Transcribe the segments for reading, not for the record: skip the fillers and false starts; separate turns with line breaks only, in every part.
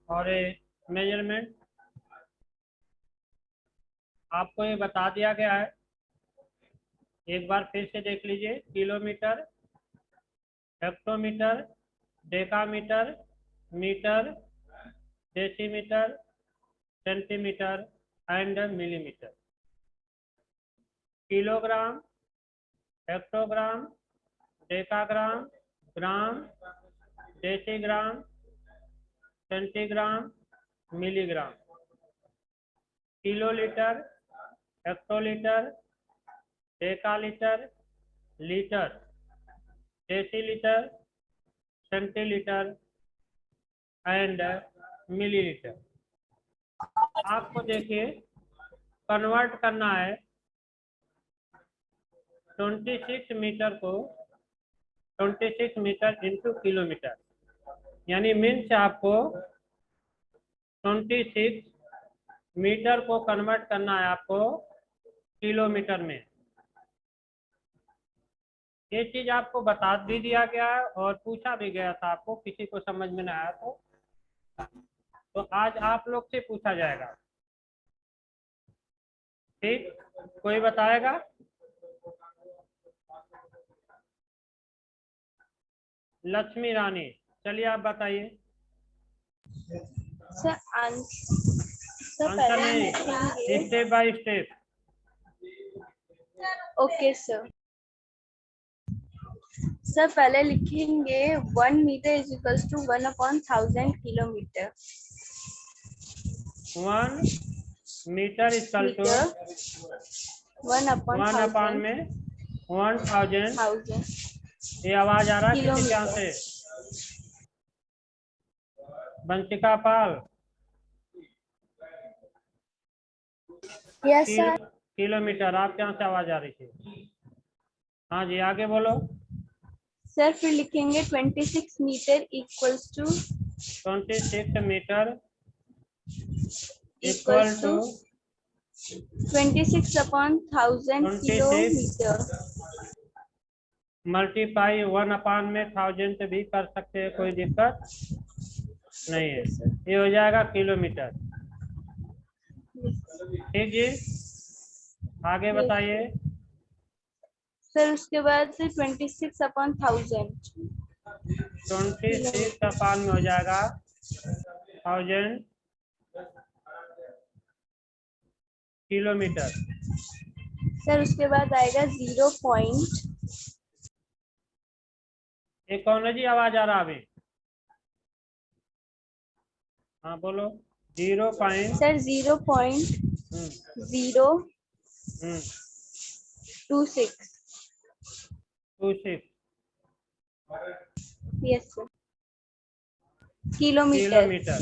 और मेजरमेंट आपको ये बता दिया गया है। एक बार फिर से देख लीजिए, kilometre, hectometre, decametre, metre, decimetre, centimetre and millimetre. Kilogram, hectogram, decagram, gram, decigram, centigram, milligram. Kilolitre, hectolitre, decalitre, litre, decilitre, centilitre and millilitre. आपको देखिए कन्वर्ट करना है 26 मीटर को 26 मीटर इंटू किलोमीटर, यानी मीन्स आपको 26 मीटर को कन्वर्ट करना है आपको किलोमीटर में। ये चीज आपको बता भी दिया गया है और पूछा भी गया था आपको, किसी को समझ में नहीं आया तो आज आप लोग से पूछा जाएगा। ठीक, कोई बताएगा? लक्ष्मी रानी, चलिए आप बताइए।
सर
आंसर नहीं, step by step.
Okay sir. Sir पहले लिखेंगे 1 metre is equals to 1/1000 kilometre.
1 metre equal to 1/1000 में 1000। ये आवाज आ रहा है किसी क्या से? Vanshika Pal.
Yes sir.
Kilometre, आप क्या से आवाज आ रही थी? हाँ जी, आगे बोलो।
सर फिर लिखेंगे 26 metre equals to
26 metre equal to
26/1000 kilometre.
Multiply 1/1000 में 1000 से भी कर सकते हैं, कोई दिक्कत नहीं है। ये हो जाएगा किलोमीटर। ठीक जी, आगे बताइए।
सर उसके बाद 26/1000
26/1000 में हो जाएगा 1000 किलोमीटर।
सर उसके बाद आएगा 0 पॉइंट।
एक कौन है जी आवाज आ रहा अभी? हाँ बोलो। 0 point
sir 0.026।
26
yes sir, kilometre.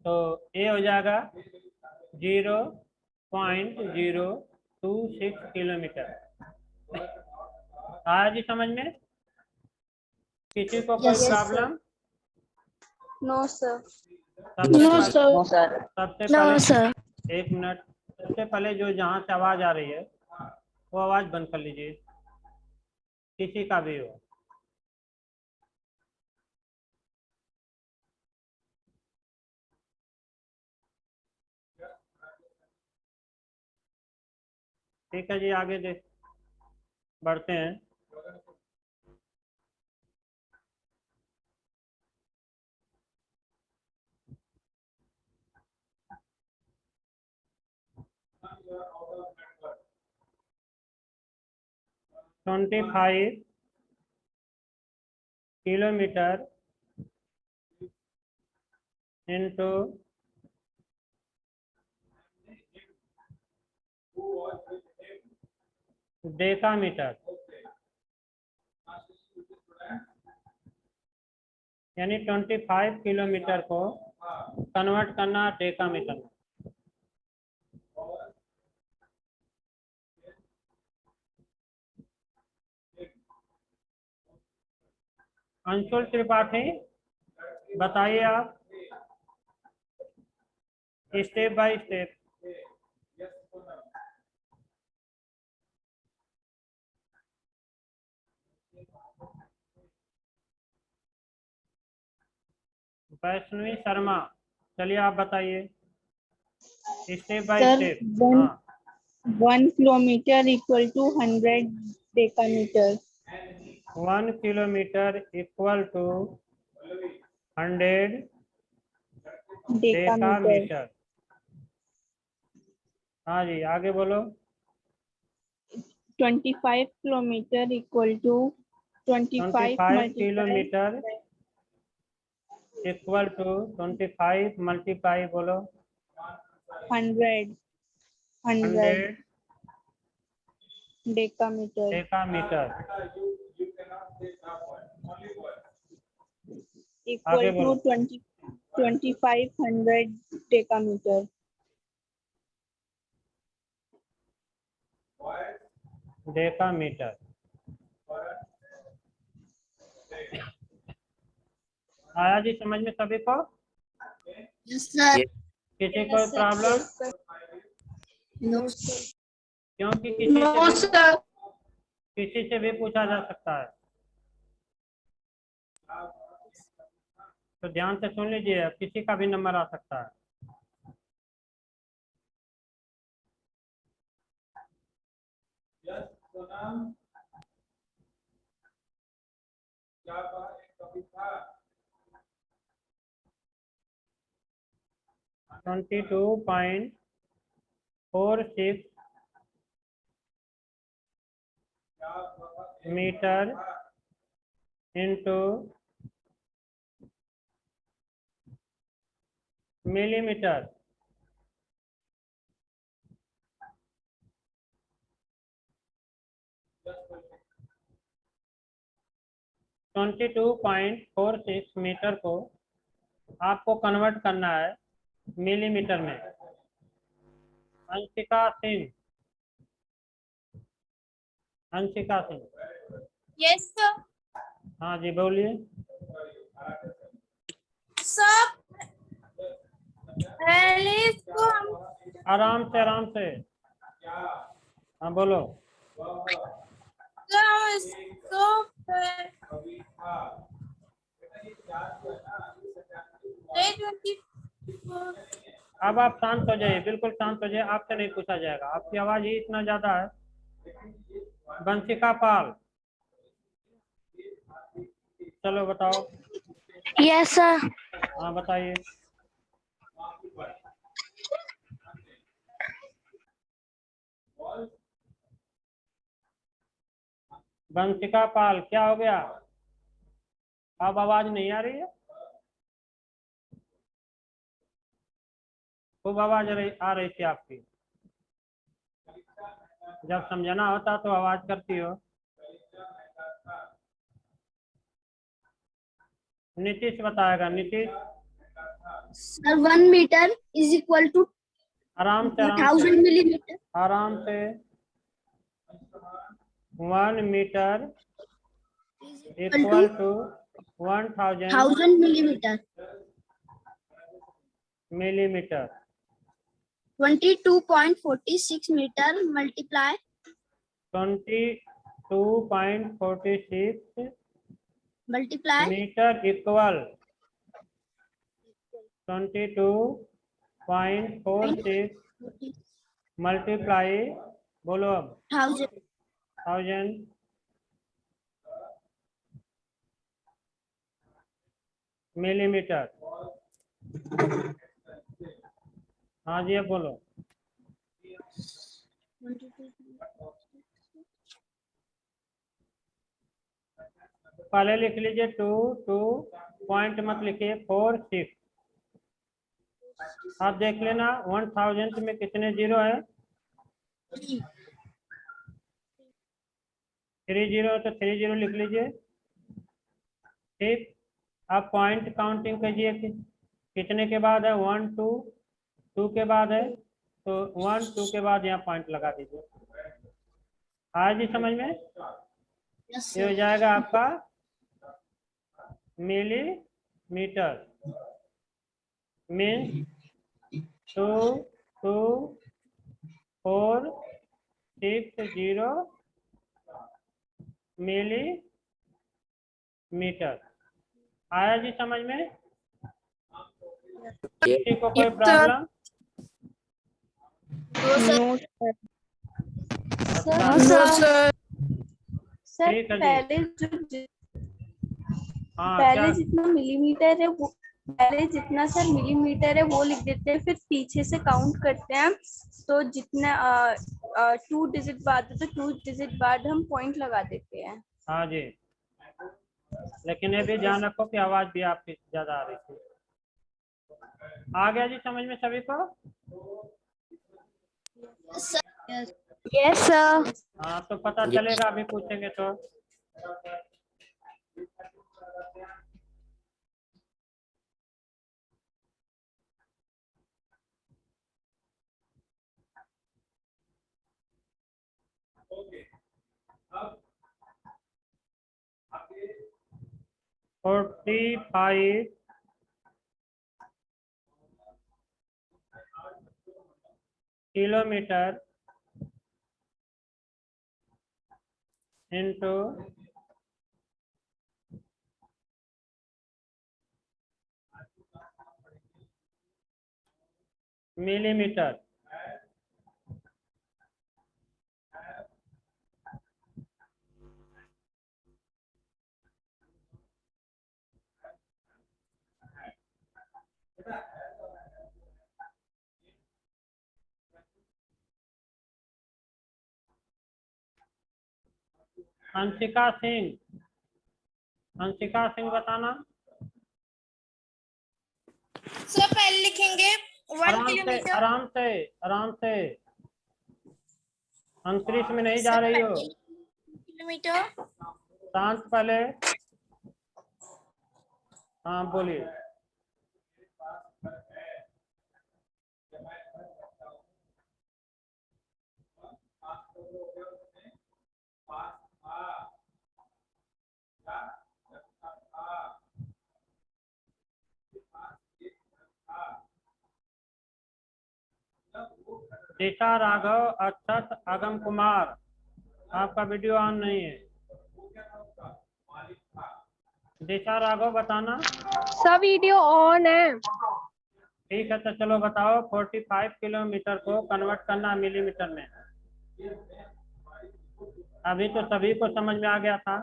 तो ये हो जाएगा 0.026 किलोमीटर। आया जी समझ में? किसी को कोई प्रॉब्लम?
No sir.
सबसे पहले 1 मिनट, सबसे पहले जो जहाँ से आवाज आ रही है वो आवाज बंद कर लीजिए, किसी का भी हो। ठीक है जी, आगे देख बढ़ते हैं। ट्वेंटी 25 किलोमीटर इंटू डेकामीटर, यानी 25 किलोमीटर को कन्वर्ट करना डेकामीटर में। अंशुल त्रिपाठी, बताइए आप step by step. Vaishnavi Sharma, चलिए आप बताइए step by
sir
step.
1 kilometre equal to 100 decametre.
1 kilometre equal to 100
decametre.
Decametre. हाँ जी, आगे बोलो।
25 kilometre equal to 25
25
multiply
kilometre equal to 25 multiply बोलो
100
100
डेकामीटर
डेकामीटर।
इक्वल
आगे
टू
बोलो
2500 डेकामीटर।
डेकामीटर। आया जी समझ में सभी को? किसी को प्रॉब्लम? क्योंकि किसी से भी पूछा जा सकता है, तो ध्यान से सुन लीजिए, किसी का भी नंबर आ सकता है। Twenty 22.46 metre into millimetre. Twenty 22.46 metre को आपको कन्वर्ट करना है मिलीमीटर में। अंशिका सिंह, अंशिका सिंह।
Yes sir.
हाँ जी बोलिए।
सर पहले इसको हम
आराम से। हाँ बोलो।
इसको
अब आप शांत हो जाइए, बिल्कुल शांत हो जाइए, आपसे नहीं पूछा जाएगा, आपकी आवाज ही इतना ज्यादा है। वंशिका पाल, चलो बताओ।
Yes sir.
हाँ बताइए। वंशिका पाल, क्या हो गया? अब आवाज नहीं आ रही है? खूब आवाज आ रही थी आपकी, जब समझाना होता तो आवाज करती हो। नीतीश बताएगा, Nitish.
Sir 1 metre is equal to
आराम से
1000 मिलीमीटर।
आराम से। 1 metre equal to 1000
millimetre.
Millimetre.
22.46 metre multiply
22.46
multiply
metre equal 22.46 multiply बोलो अब 1000 मिलीमीटर। हाँ जी अब बोलो। पहले लिख लीजिए 2 पॉइंट मत लिखिए 46। आप देख लेना 1000 में कितने जीरो है? 3 जीरो है, तो 3 जीरो लिख लीजिए। ठीक, आप पॉइंट काउंटिंग कीजिए कि कितने के बाद है? 1 2 2 के बाद है, तो 1 2 के बाद यहाँ पॉइंट लगा दीजिए। आया जी समझ में? ये हो जाएगा आपका मिलीमीटर। Means 22460 millimetre. आया जी समझ में? किसी को कोई problem?
No, sir.
Sir sir
ठीक है जी।
पहले
हाँ क्या?
पहले जितना मिलीमीटर है वो, पहले जितना सर मिलीमीटर है वो लिख देते हैं, फिर पीछे से काउंट करते हैं, तो जितना 2 डिजिट बाद है तो 2 डिजिट बाद हम पॉइंट लगा देते हैं।
हाँ जी, लेकिन ये भी ध्यान रखो कि आवाज भी आपकी ज्यादा आ रही थी। आ गया जी समझ में सभी को?
Yes, sir.
हाँ तो पता चलेगा, अभी पूछेंगे तो। Forty 45 kilometre into millimetre. Anshika Singh, Anshika Singh बताना।
सर पहले लिखेंगे 1
आराम से
किलोमीटर।
आराम से आराम से, अंतरिक्ष में नहीं जा रही हो,
किलोमीटर
शांत पहले। हाँ बोलिए। दिशा राघव, अक्षत, आगम कुमार, आपका वीडियो ऑन नहीं है। दिशा राघव बताना।
सब वीडियो ऑन है।
ठीक है तो चलो बताओ, 45 किलोमीटर को कन्वर्ट करना मिलीमीटर में। अभी तो सभी को समझ में आ गया था।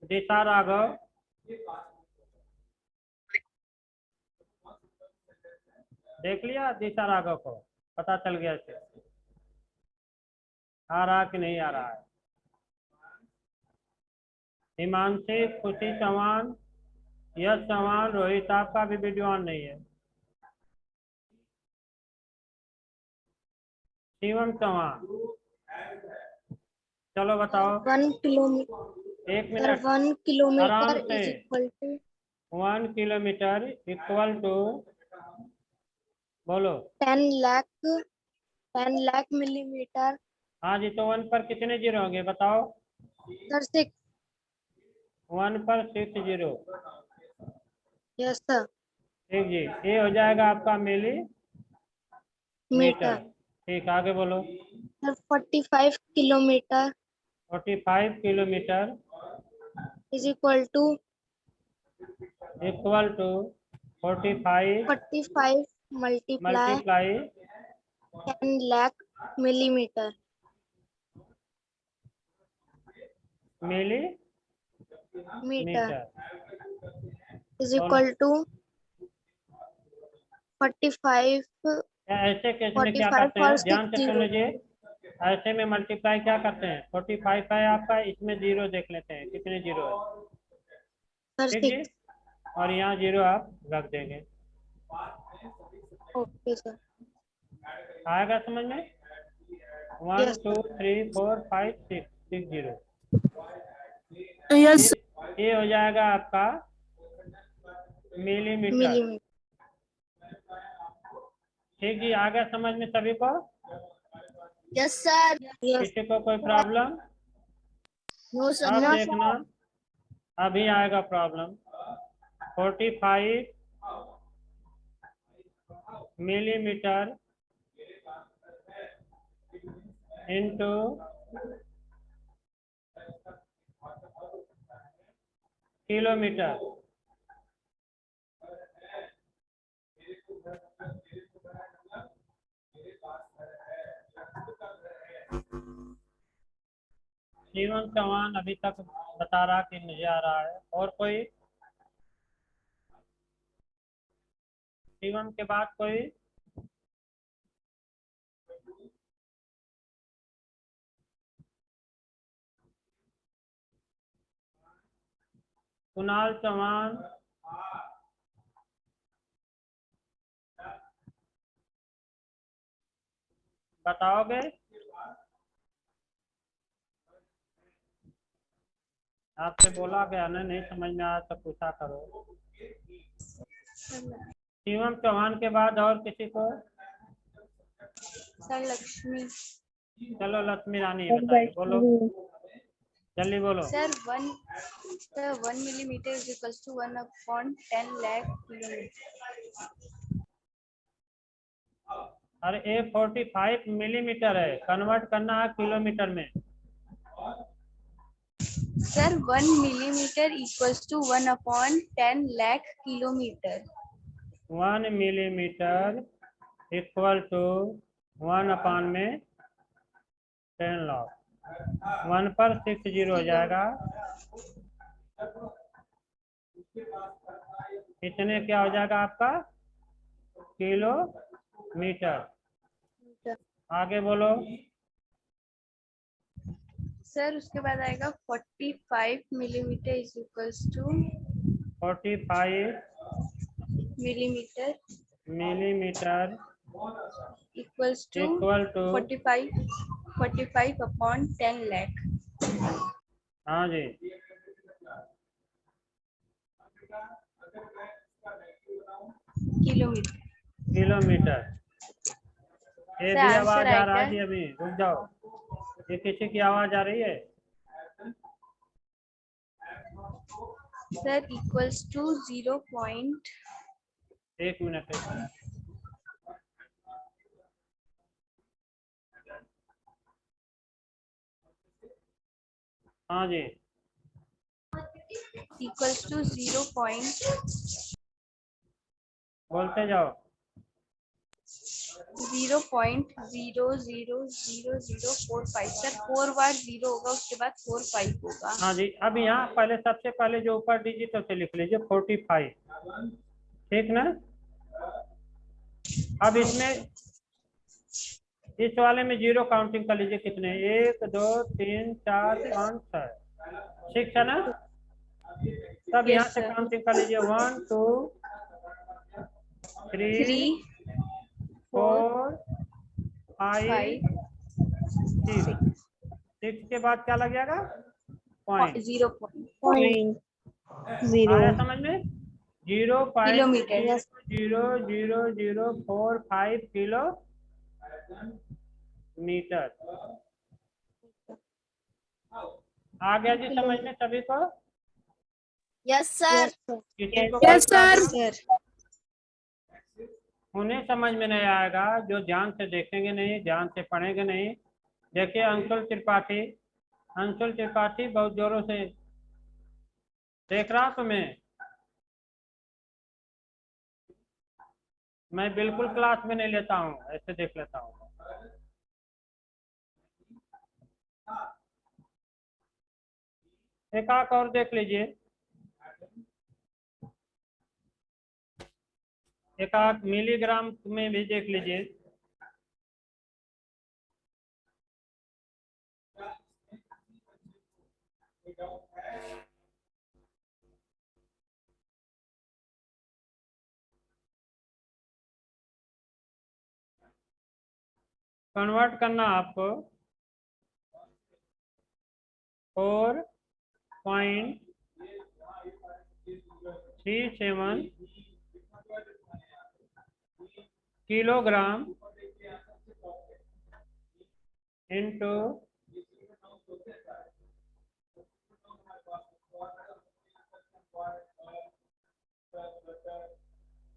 दिशा राघव, देख लिया दिशा राघव को, पता चल गया इसे। आ रहा कि नहीं आ रहा है? हिमांशी, खुशी चौहान, यश चौहान, रोहित, आपका भी वीडियो ऑन नहीं है। शिवम चौहान, चलो बताओ।
1 kilometer.
एक
Sir,
मिनट,
1 kilometer
आराम
is
से।
equal to
1 kilometre equal to, बोलो।
10 lakh millimeter.
हाँ जी, तो 1 पर कितने जीरो होंगे बताओ?
Sir, 6.
1 पर 6 जीरो।
Yes, sir.
ठीक जी, ये हो जाएगा आपका मिलीमीटर।
Meter.
ठीक, आगे बोलो।
Sir, 45 kilometer
45 kilometre
is equal to
equal to 45
45 multiply
multiply
10 lakh millimeter
millimetre.
is equal to 45
ऐसे केस में क्या
45
करते
for
हैं,
6
ध्यान से सुन
zero.
लीजिए। ऐसे में मल्टीप्लाई क्या करते हैं, 45 है आपका, इसमें जीरो देख लेते हैं कितने जीरो है।
Sir,
ठीक
6.
जी, और यहाँ जीरो आप रख देंगे।
Okay, sir.
आएगा समझ में? 1
Yes,
2 3 4 5 6 6 जीरो।
Yes.
ये हो जाएगा आपका मिलीमीटर।
Millimeter.
ठीक जी, आ गया समझ में सभी को?
Yes, sir. Yes.
किसी को कोई प्रॉब्लम?
No, sir.
अब
No,
देखना, अभी आएगा problem. 45 millimetre into kilometre. Shivam Chauhan अभी तक बता रहा कि मुझे आ रहा है। और कोई? शिवम के बाद कोई? कुणाल चौहान, बताओगे? आपसे बोला गया ना, नहीं समझ में आया तो पूछा करो। शिवम चौहान के बाद और किसी को?
सर लक्ष्मी।
चलो लक्ष्मी रानी बताइए, बोलो जल्दी बोलो।
Sir 1 millimeter is equals to 1/10 lakh kilometre.
अरे 45 मिलीमीटर है, कन्वर्ट करना है किलोमीटर में।
Sir 1 millimeter equals to 1/10 lakh kilometre.
1 millimetre equal to 1/10 lakh. 1 पर 6 जीरो हो जाएगा। इतने क्या हो जाएगा आपका? किलोमीटर। आगे बोलो।
सर उसके बाद आएगा 45 millimetre is equals to
45
millimetre
millimetre
equals to
equal to
45/10 lakh
हाँ जी,
किलोमीटर।
किलोमीटर। ये
सर
भी
आंसर
आवाज आ रहा है
आएगा
जी, अभी रुक जाओ। ये किसी की आवाज आ रही है?
Sir equals to 0.
एक मिनट, एक मिनट। हाँ जी,
इक्वल्स टू
बोलते जाओ।
0.0000045। सर 4 बार 0 होगा, उसके बाद 45 होगा।
हाँ जी, अब यहाँ पहले सबसे पहले जो ऊपर डिजिट है उसे लिख लीजिए 45, ठीक ना। अब इसमें इस वाले में जीरो काउंटिंग कर लीजिए, कितने? 1 2 3 4 5 6, 6 है ना। तब यहाँ
यस
से
सर।
काउंटिंग कर लीजिए 1 2 3
3 4
4 5
5
6। 6 के बाद क्या लग जाएगा? पॉइंट।
0.
Point zero.
आया समझ में?
किलोमीटर।
0.00045 किलोमीटर। आ गया जी समझ में सभी को?
Yes, sir.
किसी को
Yes,
कोई प्रॉब्लम?
सर
उन्हें समझ में नहीं आएगा जो ध्यान से देखेंगे नहीं, ध्यान से पढ़ेंगे नहीं। देखिए अंशुल त्रिपाठी, अंशुल त्रिपाठी बहुत जोरों से देख रहा तुम्हें। मैं बिल्कुल क्लास में नहीं लेता हूँ, ऐसे देख लेता हूँ। एक आंख और देख लीजिए, एक आंख मिलीग्राम में भी देख लीजिए। कन्वर्ट करना आपको 4.37 kilogram into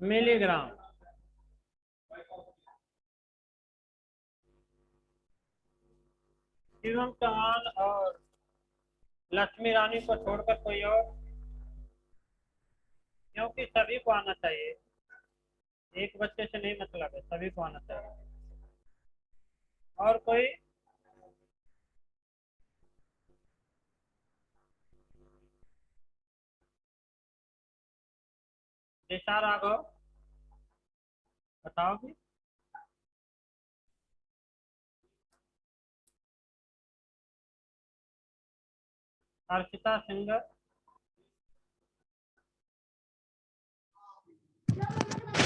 milligram. Shivam Chauhan और लक्ष्मी रानी को छोड़कर कोई और? क्योंकि सभी को आना चाहिए, एक बच्चे से नहीं मतलब है, सभी को आना चाहिए। और कोई? निशा राघव बताओगी? अर्चिता सिंगर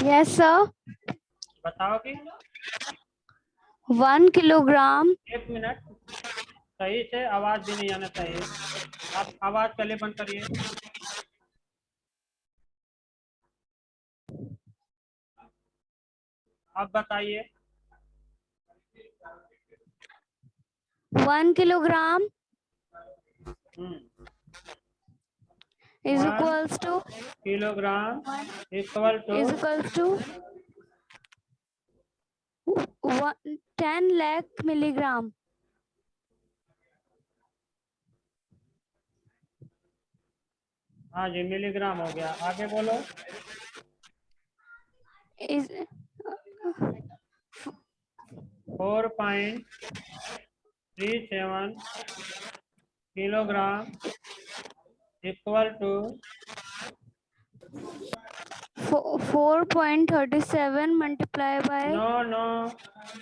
Yes, sir.
बताओगी?
1 kilogram.
एक मिनट, सही से आवाज भी नहीं आना चाहिए, आप आवाज पहले बंद करिए। अब बताइए।
1 kilogram is
One
equals to
kilogram equal to
10 lakh milligram.
हाँ जी, मिलीग्राम हो गया। आगे बोलो।
Is
4.37 kilogram equal to
4.37 multiplied by
no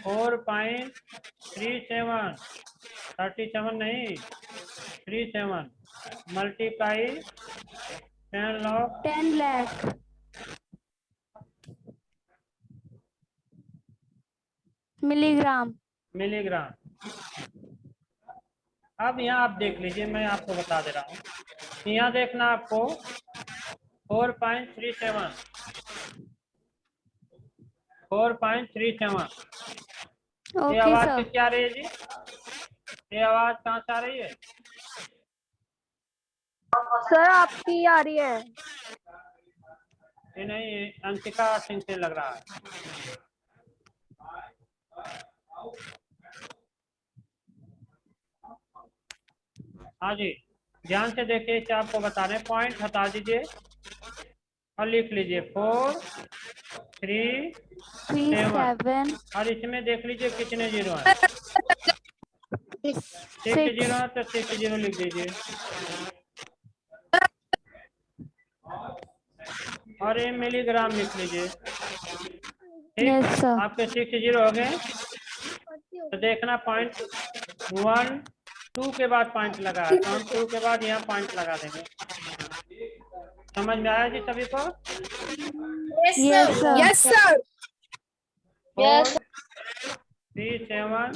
4.37 37 नहीं 37 मल्टीप्लाई
10 lakh milligram.
मिलीग्राम। अब यहाँ आप देख लीजिए, मैं आपको बता दे रहा हूँ। यहाँ देखना आपको 4.37 ये
Okay,
आवाज
sir.
किसकी आ रही है जी? ये आवाज कहाँ से आ रही है?
सर आपकी आ रही है।
ये नहीं, ये अंशिका सिंह से लग रहा है। हाँ जी, ध्यान से देखिए, क्या आपको बता रहे हैं। पॉइंट हटा दीजिए और लिख लीजिए 4 3 7 और इसमें देख लीजिए कितने जीरो हैं। 6 जीरो है तो 6 जीरो लिख दीजिए और ये मिलीग्राम लिख लीजिए। ठीक,
Yes, sir.
आपके 6 जीरो हो गए। तो देखना पॉइंट 1 2 के बाद पॉइंट लगा है, तो हम 2 के बाद यहाँ पॉइंट लगा देंगे। समझ में आया जी सभी को?
Yes,
Yes,
sir.
sir.
Yes, sir.
4 3 7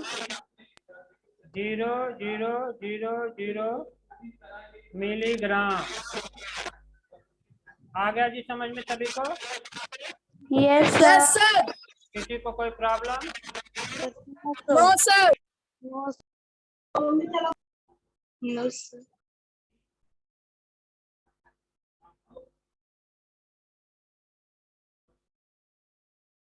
0 0 0 0 milligram आ गया जी समझ में सभी को?
Yes, sir.
Yes, sir.
किसी को कोई problem?
No, sir.
No, sir.